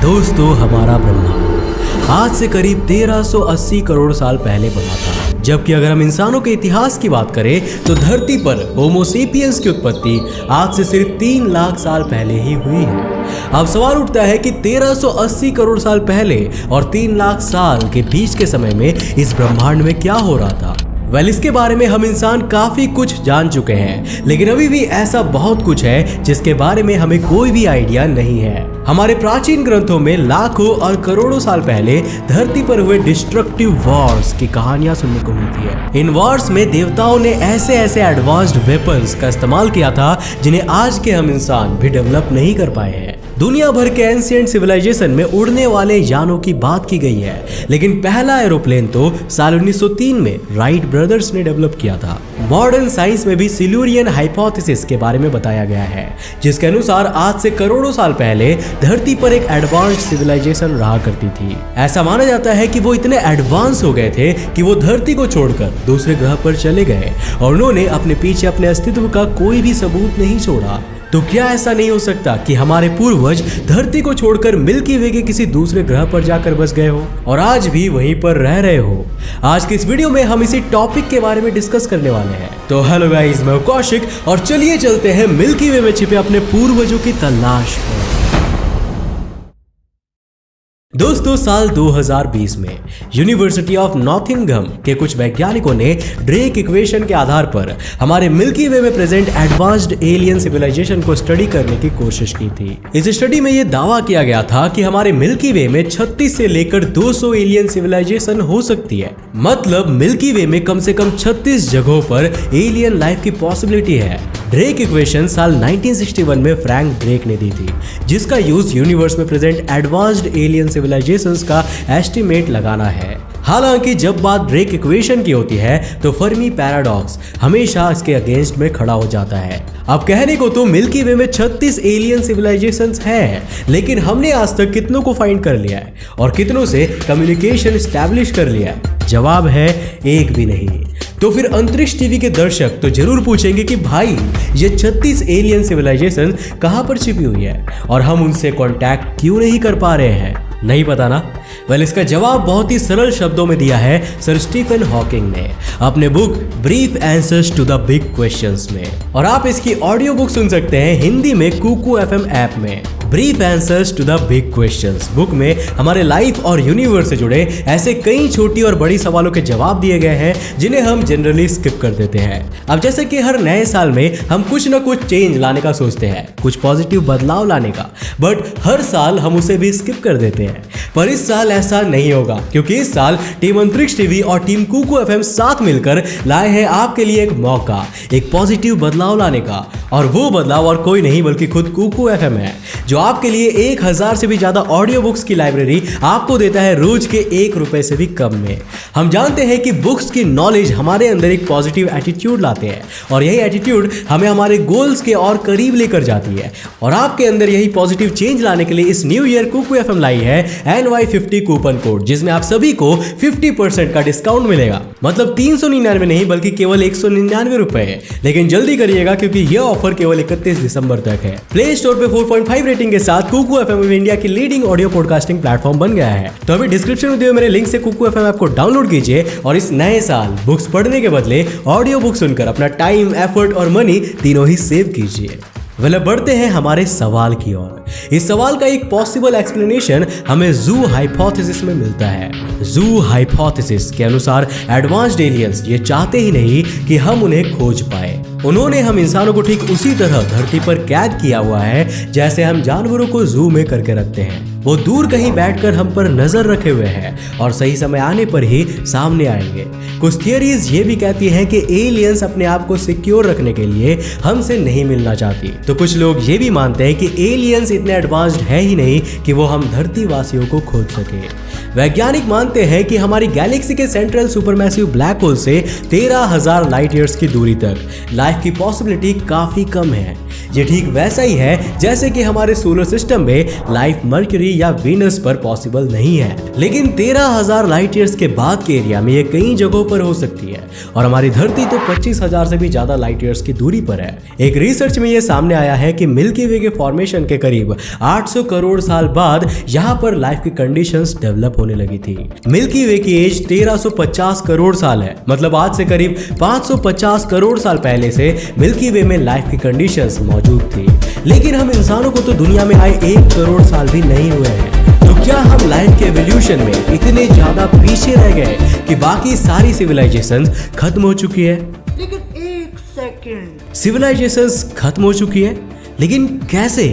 दोस्तों, हमारा ब्रह्मांड आज से करीब 1380 करोड़ साल पहले बना था। जबकि अगर हम इंसानों के इतिहास की बात करें तो धरती पर होमो सेपियंस की उत्पत्ति आज से सिर्फ 3 लाख साल पहले ही हुई है। अब सवाल उठता है कि 1380 करोड़ साल पहले और 3 लाख साल के बीच के समय में इस ब्रह्मांड में क्या हो रहा था। इसके बारे में हम इंसान काफी कुछ जान चुके हैं, लेकिन अभी भी ऐसा बहुत कुछ है जिसके बारे में हमें कोई भी आइडिया नहीं है। हमारे प्राचीन ग्रंथों में लाखों और करोड़ों साल पहले धरती पर हुए डिस्ट्रक्टिव वॉर्स की कहानियां सुनने को मिलती है। इन वॉर्स में देवताओं ने ऐसे एडवांस्ड वेपन्स का इस्तेमाल किया था जिन्हें आज के हम इंसान भी डेवलप नहीं कर पाए हैं। दुनिया भर के एंशिएंट सिविलाइजेशन में उड़ने वाले यानों की बात की गई है, लेकिन पहला एरोप्लेन तो साल 1903 में राइट ब्रदर्स ने डेवलप किया था। मॉडर्न साइंस में भी सिल्यूरियन हाइपोथेसिस के बारे में बताया गया है, जिसके अनुसार आज से करोड़ों साल पहले धरती पर एक एडवांस्ड सिविलाइजेशन रहा करती थी। ऐसा माना जाता है कि वो इतने एडवांस हो गए थे कि वो धरती को छोड़कर दूसरे ग्रह पर चले गए और उन्होंने अपने पीछे अपने अस्तित्व का कोई भी सबूत नहीं छोड़ा। तो क्या ऐसा नहीं हो सकता कि हमारे पूर्वज धरती को छोड़कर मिल्की वे के किसी दूसरे ग्रह पर जाकर बस गए हो और आज भी वहीं पर रह रहे हो। आज के इस वीडियो में हम इसी टॉपिक के बारे में डिस्कस करने वाले हैं। तो हेलो गाइस, मैं कौशिक और चलिए चलते हैं मिल्की वे में छिपे अपने पूर्वजों की तलाश पर। दोस्तों, साल 2020 में यूनिवर्सिटी ऑफ नॉटिंघम के कुछ वैज्ञानिकों ने ड्रेक इक्वेशन के आधार पर हमारे मिल्की वे में प्रेजेंट एडवांस्ड एलियन सिविलाइजेशन को स्टडी करने की कोशिश की थी। इस स्टडी में यह दावा किया गया था कि हमारे मिल्की वे में 36 से लेकर 200 एलियन सिविलाइजेशन हो सकती है। मतलब मिल्की वे में कम से कम 36 जगहों पर एलियन लाइफ की पॉसिबिलिटी है। ड्रेक इक्वेशन साल 1961 में फ्रैंक ड्रेक ने दी थी, जिसका यूज यूनिवर्स में प्रेजेंट एडवांस्ड एलियन सिविलाइजेशंस का एस्टिमेट लगाना है। हालांकि जब बात ड्रेक इक्वेशन की होती है तो फर्मी पैराडॉक्स हमेशा इसके अगेंस्ट में खड़ा हो जाता है। अब कहने को तो मिल्की वे में 36 एलियन सिविलाइजेशंस हैं, लेकिन हमने आज तक कितनों को फाइंड कर लिया है और कितनों से कम्युनिकेशन एस्टैब्लिश कर लिया है? जवाब है एक भी नहीं। तो फिर अंतरिक्ष टीवी के दर्शक तो जरूर पूछेंगे कि भाई ये 36 एलियन सिविलाइजेशन कहां पर छिपी हुई है और हम उनसे कांटेक्ट क्यों नहीं कर पा रहे हैं? नहीं पता ना? इसका जवाब बहुत ही सरल शब्दों में दिया है सर स्टीफन हॉकिंग ने अपने book brief answers to the big questions में, और आप इसकी ऑडियो बुक सुन सकते हैं हिंदी में कुकू FM ऐप में। Brief answers to the big questions book में हमारे लाइफ और यूनिवर्स से जुड़े ऐसे कई छोटी और बड़ी सवालों के जवाब दिए गए हैं जिन्हें हम जनरली स्किप कर देते हैं। अब जैसे कि हर नए साल में हम कुछ ना कुछ चेंज लाने का सोचते हैं, कुछ पॉजिटिव बदलाव लाने का, बट हर साल हम उसे भी स्किप कर देते हैं। पर इस साल ऐसा नहीं होगा, क्योंकि इस साल टीम अंतरिक्ष टीवी और टीम कुकू FM साथ मिलकर लाए हैं आपके लिए एक मौका, एक पॉजिटिव बदलाव लाने का। और वो बदलाव और कोई नहीं बल्कि खुद कुकू FM है, जो आपके लिए 1000 से भी ज्यादा ऑडियो बुक्स की लाइब्रेरी आपको देता है रोज के 1 रुपए से भी कम में। हम जानते हैं कि बुक्स की नॉलेज हमारे अंदर एक पॉजिटिव एटीट्यूड लाते हैं और यही एटीट्यूड हमें हमारे गोल्स के और करीब लेकर जाती है। और आपके अंदर यही पॉजिटिव चेंज लाने के लिए इस न्यू ईयर कुकू FM लाई है NY50 कूपन कोड, जिसमें आप सभी को 50% का डिस्काउंट मिलेगा। मतलब 399 नहीं बल्कि केवल 199 रुपए है। लेकिन जल्दी करिएगा, क्योंकि यह ऑफर केवल 31 दिसंबर तक है। प्ले स्टोर पे 4.5 रेटिंग के साथ कुकू FM इंडिया की लीडिंग ऑडियो पॉडकास्टिंग प्लेटफॉर्म बन गया है। तो अभी डिस्क्रिप्शन में दिए मेरे लिंक से कुकू FM ऐप को डाउनलोड कीजिए और इस नए साल बुक्स पढ़ने के बदले ऑडियो बुक सुनकर अपना टाइम, एफर्ट और मनी तीनों ही सेव कीजिए। अब बढ़ते हैं हमारे सवाल की ओर। इस सवाल का एक पॉसिबल एक्सप्लेनेशन हमें जू हाइपोथेसिस में मिलता है। जू हाइपोथेसिस के अनुसार एडवांस्ड एलियंस ये चाहते ही नहीं कि हम उन्हें खोज पाए। उन्होंने हम इंसानों को ठीक उसी तरह धरती पर कैद किया हुआ है जैसे हम जानवरों को जू में करके रखते हैं। वो दूर कहीं बैठकर हम पर नजर रखे हुए हैं और सही समय आने पर ही सामने आएंगे। कुछ थियरीज ये भी कहती हैं कि एलियंस अपने आप को सिक्योर रखने के लिए हमसे नहीं मिलना चाहती। तो कुछ लोग ये भी मानते हैं कि एलियंस इतने एडवांस्ड है ही नहीं कि वो हम धरती वासियों को खोज सके। वैज्ञानिक मानते हैं कि हमारी गैलेक्सी के सेंट्रल सुपरमैसिव ब्लैक होल से 13,000 लाइट ईयर्स की दूरी तक लाइफ की पॉसिबिलिटी काफी कम है। ये ठीक वैसा ही है जैसे कि हमारे सोलर सिस्टम में लाइफ मर्क्यूरी या वीनस पर पॉसिबल नहीं है, लेकिन 13,000 लाइट ईयर्स के बाद के एरिया में ये कई जगहों पर हो सकती है और हमारी धरती तो 25,000 से भी ज्यादा लाइट ईयर्स की दूरी पर है। एक रिसर्च में ये सामने आया है कि मिल्की वे के फॉर्मेशन के करीब करीब 800 करोड़ साल बाद यहाँ पर लाइफ की कंडीशंस डेवलप होने लगी थी। मिल्की वे की एज 1350 करोड़ साल है, मतलब आज से करीब 550 करोड़ साल पहले से मिल्की वे में लाइफ की कंडीशंस मौजूद थी। लेकिन हम इंसानों को तो दुनिया में आए 1 करोड़ साल भी नहीं हुए हैं। तो क्या हम लाइफ के एवोल्यूशन में इतने ज्यादा पीछे रह गए कि बाकी सारी सिविलाइजेशंस खत्म हो चुकी है? लेकिन एक सेकंड, सिविलाइजेशंस खत्म हो चुकी है, लेकिन कैसे?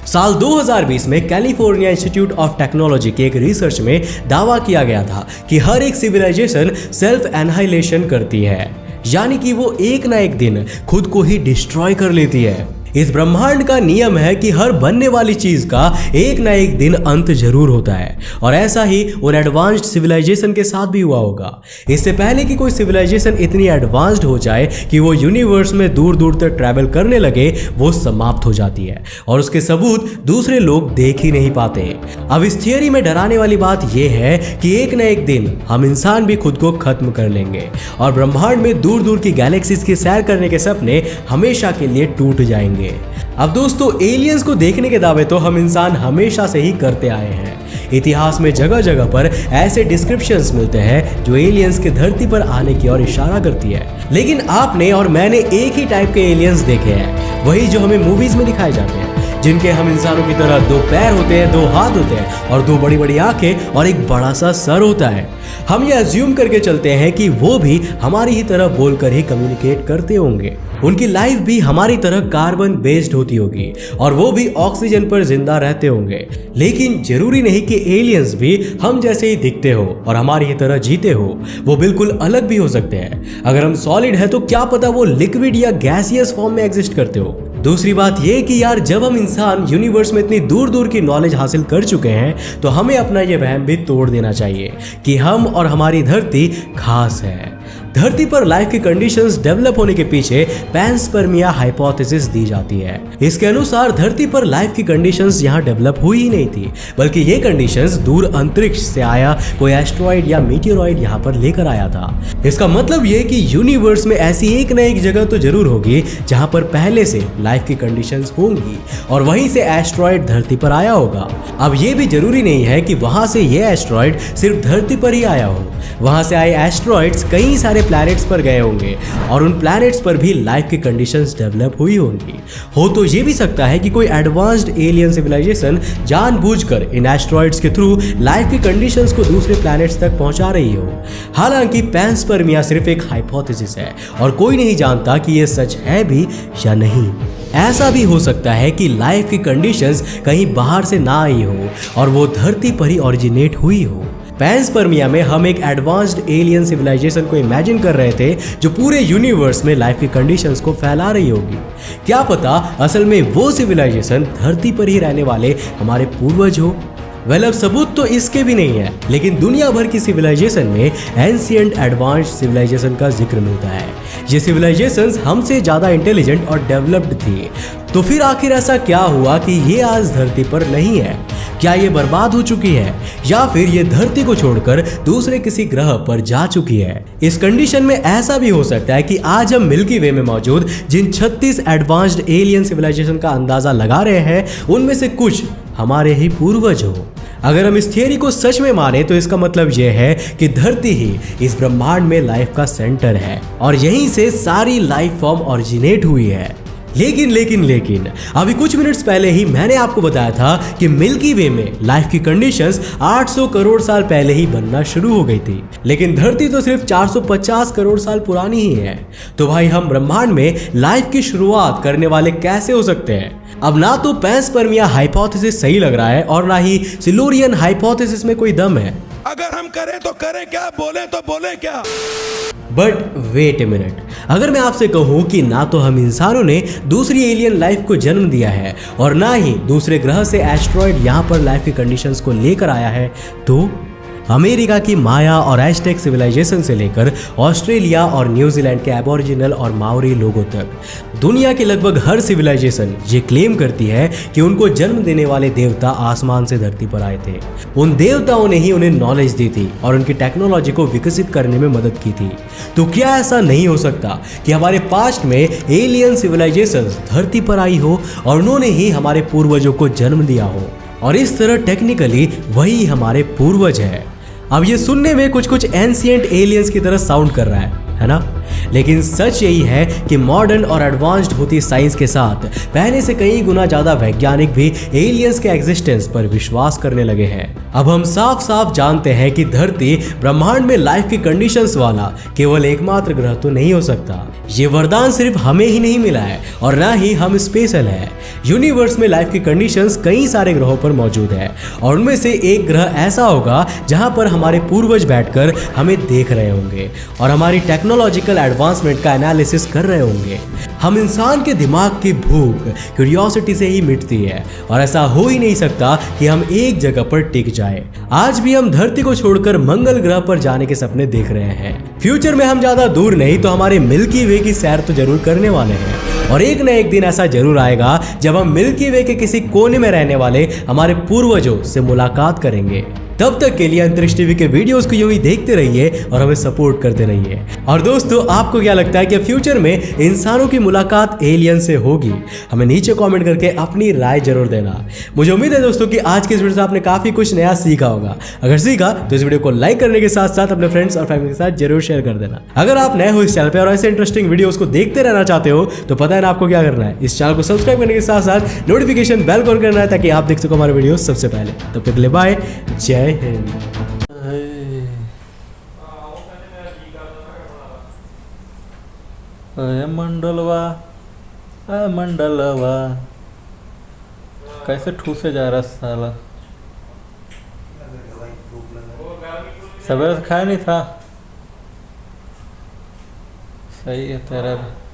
साल 2020 में कैलिफोर्निया इंस्टीट्यूट ऑफ टेक्नोलॉजी के एक रिसर्च में दावा किया गया था कि हर एक सिविलाइजेशन सेल्फ एनहाइलेशन करती है, यानी कि वो एक ना एक दिन खुद को ही डिस्ट्रॉय कर लेती है। इस ब्रह्मांड का नियम है कि हर बनने वाली चीज का एक ना एक दिन अंत जरूर होता है, और ऐसा ही उन एडवांस्ड सिविलाइजेशन के साथ भी हुआ होगा। इससे पहले कि कोई सिविलाइजेशन इतनी एडवांस्ड हो जाए कि वो यूनिवर्स में दूर दूर तक ट्रैवल करने लगे, वो समाप्त हो जाती है और उसके सबूत दूसरे लोग देख ही नहीं पाते। अब इस थियरी में डराने वाली बात यह है कि एक ना एक दिन हम इंसान भी खुद को खत्म कर लेंगे और ब्रह्मांड में दूर दूर की गैलेक्सीज की सैर करने के सपने हमेशा के लिए टूट जाएंगे। अब दोस्तों, एलियंस को देखने के दावे तो हम इंसान हमेशा से ही करते आए हैं। इतिहास में जगह जगह पर ऐसे डिस्क्रिप्शंस मिलते हैं जो एलियंस के धरती पर आने की ओर इशारा करती है। लेकिन आपने और मैंने एक ही टाइप के एलियंस देखे हैं, वही जो हमें मूवीज में दिखाए जाते हैं, जिनके हम इंसानों की तरह 2 पैर होते हैं, 2 हाथ होते हैं और 2 बड़ी बड़ी आंखें और एक बड़ा सा सर होता है। हम ये अज्यूम करके चलते हैं कि वो भी हमारी ही तरह बोलकर ही कम्युनिकेट करते होंगे। उनकी लाइफ भी हमारी तरह कार्बन बेस्ड होती होगी और वो भी ऑक्सीजन पर जिंदा रहते होंगे। लेकिन जरूरी नहीं कि एलियंस भी हम जैसे ही दिखते हो और हमारी ही तरह जीते हो, वो बिल्कुल अलग भी हो सकते हैं। अगर हम सॉलिड है तो क्या पता वो लिक्विड या गैसियस फॉर्म में एग्जिस्ट करते हो। दूसरी बात ये कि यार, जब हम इंसान यूनिवर्स में इतनी दूर दूर की नॉलेज हासिल कर चुके हैं तो हमें अपना ये वहम भी तोड़ देना चाहिए कि हम और हमारी धरती खास है। धरती पर लाइफ की कंडीशंस डेवलप होने के पीछे पैंसपर्मिया हाइपोथेसिस दी जाती है। इसके अनुसार धरती पर लाइफ की कंडीशंस यहाँ डेवलप हुई ही नहीं थी, बल्कि ये कंडीशंस दूर अंतरिक्ष से आया कोई एस्ट्रॉइड या मीटियोरॉइड यहाँ पर लेकर आया था। इसका मतलब ये कि यूनिवर्स में ऐसी एक न एक जगह तो जरूर होगी जहाँ पर पहले से लाइफ की कंडीशंस होंगी और वहीं से एस्ट्रॉइड धरती पर आया होगा। अब ये भी जरूरी नहीं है कि वहां से ये एस्ट्रॉइड सिर्फ धरती पर ही आया हो। वहां से आए एस्ट्रॉइड्स कई सारे प्लैनेट्स पर गए होंगे और उन प्लैनेट्स पर भी लाइफ की कंडीशंस डेवलप हुई होंगी। हो तो ये भी सकता है कि कोई एडवांस्ड एलियन सिविलाइजेशन जानबूझकर इन एस्ट्रॉइड्स के थ्रू लाइफ की कंडीशंस को दूसरे प्लैनेट्स तक पहुंचा रही हो। हालांकि पैंसपर्मिया सिर्फ एक हाइपोथेसिस है और कोई नहीं जानता कि ये सच है भी या नहीं। ऐसा भी हो सकता है कि लाइफ की कंडीशंस कहीं बाहर से ना आई हो और वो धरती पर ही ओरिजिनेट हुई हो। पैंसपर्मिया में हम एक एडवांस्ड एलियन सिविलाइजेशन को इमेजिन कर रहे थे जो पूरे यूनिवर्स में लाइफ की कंडीशंस को फैला रही होगी। क्या पता असल में वो सिविलाइजेशन धरती पर ही रहने वाले हमारे पूर्वज हो। अब सबूत तो इसके भी नहीं है, लेकिन दुनिया भर की सिविलाइजेशन में एंशिएंट एडवांस्ड सिविलाइजेशन का जिक्र मिलता है। ये सिविलाइजेशंस हमसे ज़्यादा इंटेलिजेंट और डेवलप्ड थी। तो फिर आखिर ऐसा क्या हुआ कि ये आज धरती पर नहीं है? क्या ये बर्बाद हो चुकी है या फिर ये धरती को छोड़कर दूसरे किसी ग्रह पर जा चुकी है? इस कंडीशन में ऐसा भी हो सकता है कि आज हम मिल्की वे में मौजूद जिन 36 एडवांस्ड एलियन सिविलाइजेशन का अंदाजा लगा रहे हैं, उनमें से कुछ हमारे ही पूर्वज हो। अगर हम इस थियरी को सच में माने तो इसका मतलब यह है कि धरती ही इस ब्रह्मांड में लाइफ का सेंटर है और यहीं से सारी लाइफ फॉर्म ओरिजिनेट हुई है। लेकिन अभी कुछ मिनट्स पहले ही मैंने आपको बताया था कि मिल्की वे में लाइफ की कंडीशंस 800 करोड़ साल पहले ही बनना शुरू हो गई थी, लेकिन धरती तो सिर्फ 450 करोड़ साल पुरानी ही है। तो भाई, हम ब्रह्मांड में लाइफ की शुरुआत करने वाले कैसे हो सकते हैं? अब ना तो पैंसपर्मिया हाइपोथेसिस सही लग रहा है और ना ही सिल्यूरियन हाइपोथेसिस में कोई दम है। अगर हम करें तो करें क्या, बोले तो बोले क्या। बट वेट ए मिनट, अगर मैं आपसे कहूं कि ना तो हम इंसानों ने दूसरी एलियन लाइफ को जन्म दिया है और ना ही दूसरे ग्रह से एस्ट्रॉइड यहां पर लाइफ की कंडीशंस को लेकर आया है, तो अमेरिका की माया और एज़टेक सिविलाइजेशन से लेकर ऑस्ट्रेलिया और न्यूजीलैंड के एबोरिजिनल और माओरी लोगों तक दुनिया की लगभग हर सिविलाइजेशन ये क्लेम करती है कि उनको जन्म देने वाले देवता आसमान से धरती पर आए थे। उन देवताओं ने ही उन्हें नॉलेज दी थी और उनकी टेक्नोलॉजी को विकसित करने में मदद की थी। तो क्या ऐसा नहीं हो सकता कि हमारे पास्ट में एलियन सिविलाइजेशन धरती पर आई हो और उन्होंने ही हमारे पूर्वजों को जन्म दिया हो, और इस तरह टेक्निकली वही हमारे पूर्वज है। अब ये सुनने में कुछ एंशिएंट एलियंस की तरह साउंड कर रहा है ना? लेकिन सच यही है कि मॉडर्न और एडवांस्ड होती साइंस के साथ पहले से कई गुना ज्यादा वैज्ञानिक भी एलियंस के एग्जिस्टेंस पर विश्वास करने लगे हैं। अब हम साफ साफ जानते हैं कि धरती ब्रह्मांड में लाइफ की कंडीशंस वाला केवल एकमात्र ग्रह तो नहीं हो सकता। ये वरदान सिर्फ हमें ही नहीं मिला है और ना ही हम स्पेशल है। यूनिवर्स में लाइफ की कंडीशंस कई सारे ग्रहों पर मौजूद है और उनमें से एक ग्रह ऐसा होगा जहां पर हमारे पूर्वज बैठकर हमें देख रहे होंगे और हमारी टेक्नोलॉजिकल एडवांसमेंट का एनालिसिस कर रहे होंगे। हम इंसान के दिमाग की भूख क्यूरियोसिटी से ही मिटती है और ऐसा हो ही नहीं सकता कि हम एक जगह पर टिक जाए। आज भी हम धरती को छोड़कर मंगल ग्रह पर जाने के सपने देख रहे हैं। फ्यूचर में हम ज्यादा दूर नहीं तो हमारे मिल्की वे की सैर तो जरूर करने वाले हैं और एक न एक दिन ऐसा जरूर आएगा जब हम मिल्की वे के किसी कोने में रहने वाले हमारे पूर्वजों से मुलाकात करेंगे। तब तक के लिए अंतरिक्ष टीवी के वीडियोस को यूं ही देखते रहिए और हमें सपोर्ट करते रहिए। और दोस्तों, आपको क्या लगता है कि फ्यूचर में इंसानों की मुलाकात एलियन से होगी? हमें नीचे कमेंट करके अपनी राय जरूर देना। मुझे उम्मीद है दोस्तों कि आज के इस वीडियो से आपने काफी कुछ नया सीखा होगा। अगर सीखा तो इस वीडियो को लाइक करने के साथ साथ अपने फ्रेंड्स और फैमिली के साथ जरूर शेयर कर देना। अगर आप नए हो इस चैनल पर और ऐसे इंटरेस्टिंग वीडियोस को देखते रहना चाहते हो तो पता है ना आपको क्या करना है। इस चैनल को सब्सक्राइब करने के साथ साथ नोटिफिकेशन बेल को ऑन करना है ताकि आप देख सको हमारे वीडियो सबसे पहले। तब तक के लिए बाय, जय हिंद। मंडलवा कैसे ठूसे जा रहा साला। सवेरे से खाया नहीं था। सही है तेरा भी।